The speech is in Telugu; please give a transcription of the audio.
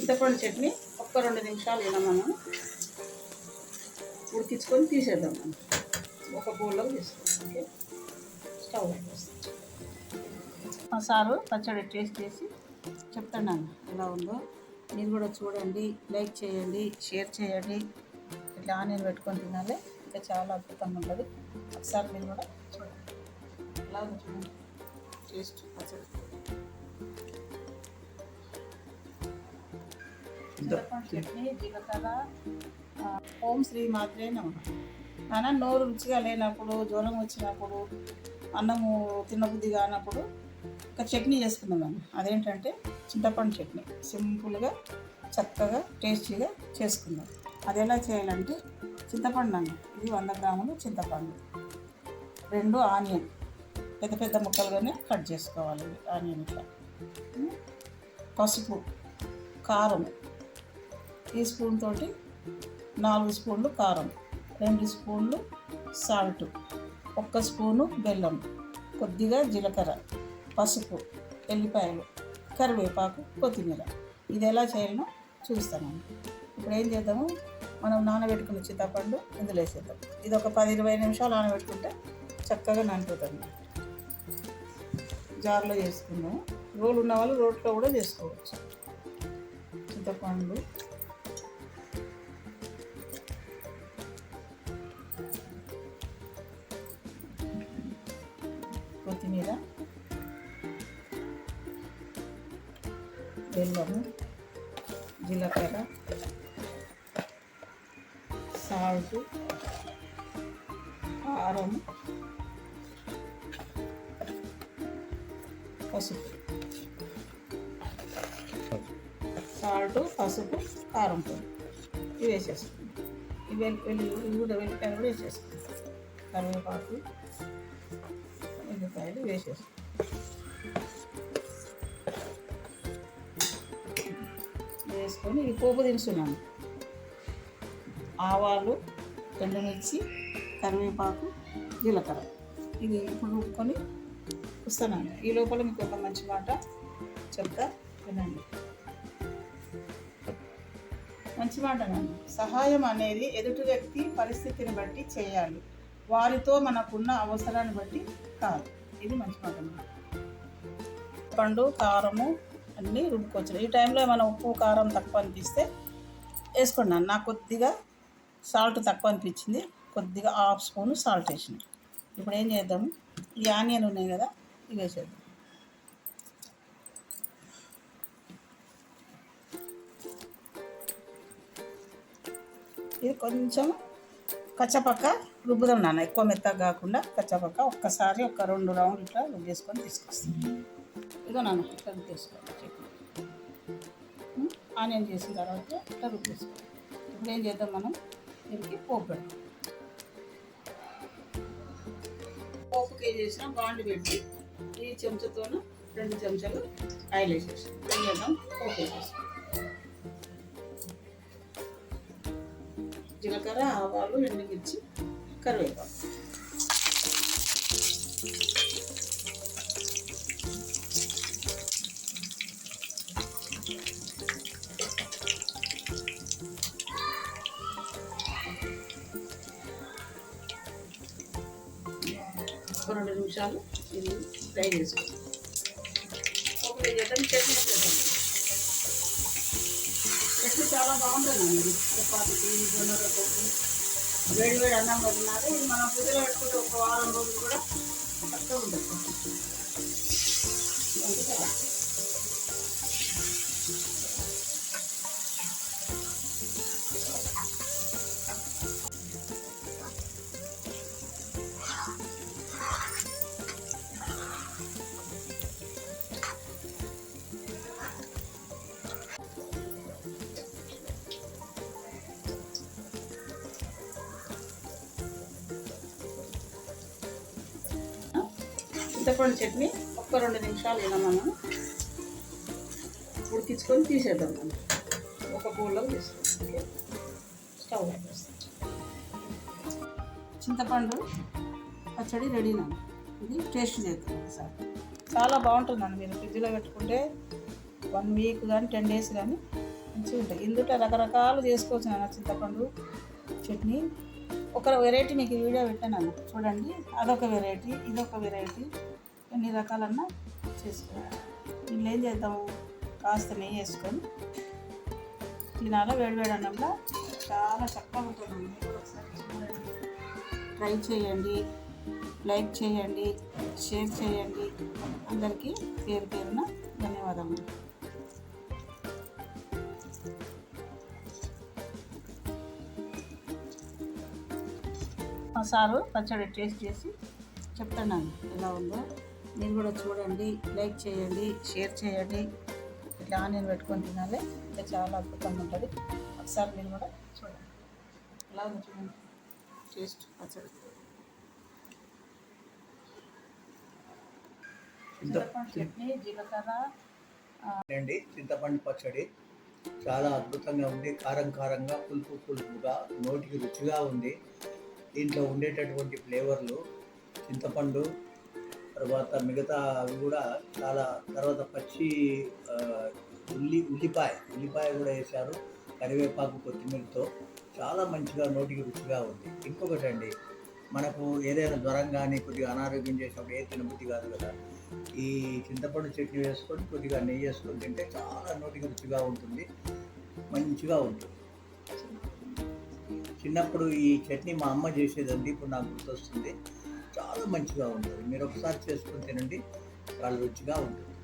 చింతపండు చట్నీ ఒక్క 2 నిమిషాలు ఇలా మనం ఉడికించుకొని తీసేద్దాం. మనం ఒక బౌల్లో తీసుకోండి. ఓకే, స్టవ్ పెట్టేస్తాం. సారు పచ్చడి టేస్ట్ చేసి చెప్తాను ఎలా ఉందో. మీరు కూడా చూడండి, లైక్ చేయండి, షేర్ చేయండి. ఇట్లా ఆనియన్ పెట్టుకొని తినాలి, ఇంకా చాలా అద్భుతంగా ఉంటుంది. ఒకసారి మీరు కూడా చూడండి, ఎలా ఉంది చూడండి టేస్ట్ పచ్చడి. చింతపండు చట్నీ, జీలకర్ర. ఓం శ్రీ మాత్రే నమః. నాన్న నోరు రుచిగా లేనప్పుడు, జ్వరం వచ్చినప్పుడు, అన్నము తినబుద్ధి కానప్పుడు ఒక చట్నీ చేసుకుందాం మనం. అదేంటంటే చింతపండు చట్నీ. సింపుల్గా చక్కగా టేస్టీగా చేసుకుందాం. అది ఎలా చేయాలంటే చింతపండు అన్న ఇది 100 గ్రాములు చింతపండు, 2 ఆనియన్ పెద్ద పెద్ద ముక్కలుగానే కట్ చేసుకోవాలి. ఆనియన్ ఇట్లా, పసుపు, కారం టీ స్పూన్ తోటి 4 స్పూన్లు కారం, 2 స్పూన్లు సాల్ట్, 1 స్పూను బెల్లం, కొద్దిగా జీలకర్ర, పసుపు, ఎల్లిపాయలు, కరివేపాకు, కొత్తిమీర. ఇది ఎలా చేయాలనో చూస్తాను. ఇప్పుడు ఏం చేద్దాము, మనం నానబెట్టుకున్న చింతపండు ఇందులో వేసేద్దాం. ఇది ఒక 10-20 నిమిషాలు నానబెట్టుకుంటే చక్కగా నానిపోతుంది. జార్లో చేసుకుందాము. రోలు ఉన్న వాళ్ళు రోట్లో కూడా చేసుకోవచ్చు. చింతపండు, కొత్తిమీర, బెల్లము, జీలకర్ర, సాల్ట్, కారం, పసుపు. సాల్ట్, పసుపు, కారం పొడి ఇవి వేసేసుకుంటాం. ఇవి కూడా వెల్లిపాయలు కూడా వేసేసుకుంటాం. కరివేపాకు, ఎల్లిపాయలు వేసేసుకుంటాం. వేసుకొని ఈ పోపు దినుసున్నాను. ఆవాలు, ఎండుమిర్చి, కరివేపాకు, జీలకర్ర. ఇది ఇప్పుడు రుబ్బుకొని వస్తానండి. ఈ లోపల మీకు ఒక మంచి మాట చెప్తా వినండి. మంచి మాట అండి. సహాయం అనేది ఎదుటి వ్యక్తి పరిస్థితిని బట్టి చేయాలి, వారితో మనకున్న అవసరాన్ని బట్టి కాదు. ఇది మంచి మాట. పండు, కారము అన్నీ రుబ్బుకోవచ్చు. ఈ టైంలో ఏమైనా ఉప్పు కారం తక్కువ అనిపిస్తే వేసుకున్నాను. నాకు కొద్దిగా సాల్ట్ తక్కువ అనిపించింది, కొద్దిగా 1/2 స్పూను సాల్ట్ వేసిన. ఇప్పుడు ఏం చేద్దాము, ఈ ఆనియన్ ఉన్నాయి కదా ఇవి వేసేద్దాం. ఇది కొంచెం కచ్చపక్క రుబ్బుదాం నాన్న, ఎక్కువ మెత్తగా కాకుండా కచ్చపక్క. ఒక్కసారి ఒక 2 రౌండ్లు ఇట్లా రుబ్బేసుకొని తీసుకొస్తాం. ఇదో నాన్న ఇట్లా రుబ్బేసుకోవాలి. ఆనియన్ చేసిన తర్వాత ఇట్లా రుబ్బేసుకోవాలి. ఇప్పుడు ఏం చేద్దాం, మనం దీనికి పోపు పెడతాం. పోపుకి ఏం చేసినా బాండి పెట్టి ఈ చెంచాతో 2 చెంచాలు ఆయిల్ వేసేసి ఏం చేద్దాం, పోపు వేసేస్తాం. జీలకర్ర, ఆవాలు, ఎండుమిర్చి, కరివేపాకు. ఒక 2 నిమిషాలు ఇది ఫ్రై చేసుకోవాలి. ఒక చట్నీ చేద్దాం. చట్నీ చాలా బాగుంటుంది. ఇది చపాతీకి, జొన్న రొట్టెకి, వేడి వేడి అన్నం పెట్టినారు. ఇది మనం ఫ్రిడ్జ్లో పెట్టుకుంటే ఒక వారం రోజులు కూడా చక్కగా ఉంటుంది. చింతపండు చట్నీ ఒక్క 2 నిమిషాలు ఇలా మనం ఉడికించుకొని తీసేద్దాం. మనం ఒక బౌల్లో తీసుకుంటాం. స్టవ్ పెట్టేస్తాం. చింతపండు పచ్చడి రెడీనా. ఇది టేస్ట్ చేద్దాం ఒకసారి. చాలా బాగుంటుందండి. మీరు ఫ్రిడ్జ్లో పెట్టుకుంటే 1 వీక్ కానీ 10 డేస్ కానీ మంచిగా ఉంటాయి. ఇందులో రకరకాలు చేసుకోవచ్చు నాన్న చింతపండు చట్నీ. ఒక వెరైటీ మీకు వీడియో పెట్టాను అన్న, చూడండి. అదొక వెరైటీ, ఇదొక వెరైటీ, ఎన్ని రకాలన్నా చేసుకోవాలి. దీనిలో ఏం చేద్దాము, కాస్త నెయ్యి వేసుకొని తినాలా వేడివేడి అన్నంలో. చాలా చక్కగా ఉంటుంది. మీరు ఒకసారి చూడండి, ట్రై చేయండి, లైక్ చేయండి, షేర్ చేయండి. అందరికీ పేరు పేరున ధన్యవాదములు. మా సారు పచ్చడి టేస్ట్ చేసి చెప్తాను ఎలా ఉందో. మీరు కూడా చూడండి, లైక్ చేయండి, షేర్ చేయండి. ఇట్లా ఆనియన్ పెట్టుకొని తినాలి, ఇంకా చాలా అద్భుతంగా ఉంటుంది. ఒకసారి మీరు కూడా చూడండి ఎలా ఉంది, చూడండి టేస్ట్ పచ్చడి. చింతపండు చట్నీ, జీలకర్ర అండి. చింతపండు పచ్చడి చాలా అద్భుతంగా ఉంది. కారం కారంగా, పులుపు పులుపుగా, నోటికి రుచిగా ఉంది. దీంట్లో ఉండేటటువంటి ఫ్లేవర్లు చింతపండు, తర్వాత మిగతా అవి కూడా చాలా, తర్వాత పచ్చి ఉల్లిపాయ కూడా వేశారు, కరివేపాకు, కొత్తిమీరతో. చాలా మంచిగా నోటికి రుచిగా ఉంది. ఇంకొకటి అండి, మనకు ఏదైనా జ్వరం కానీ కొద్దిగా అనారోగ్యం చేసినప్పుడు ఏ తినబుద్ధి కాదు కదా, ఈ చింతపండు చట్నీ వేసుకొని కొద్దిగా నెయ్యి వేసుకొని తింటే చాలా నోటికి రుచిగా ఉంటుంది, మంచిగా ఉంటుంది. చిన్నప్పుడు ఈ చట్నీ మా అమ్మ చేసేదండి, ఇప్పుడు నాకు గుర్తొస్తుంది. చాలా మంచిగా ఉంటుంది. మీరు ఒకసారి చేసుకొని తినండి, చాలా రుచిగా ఉంటుంది.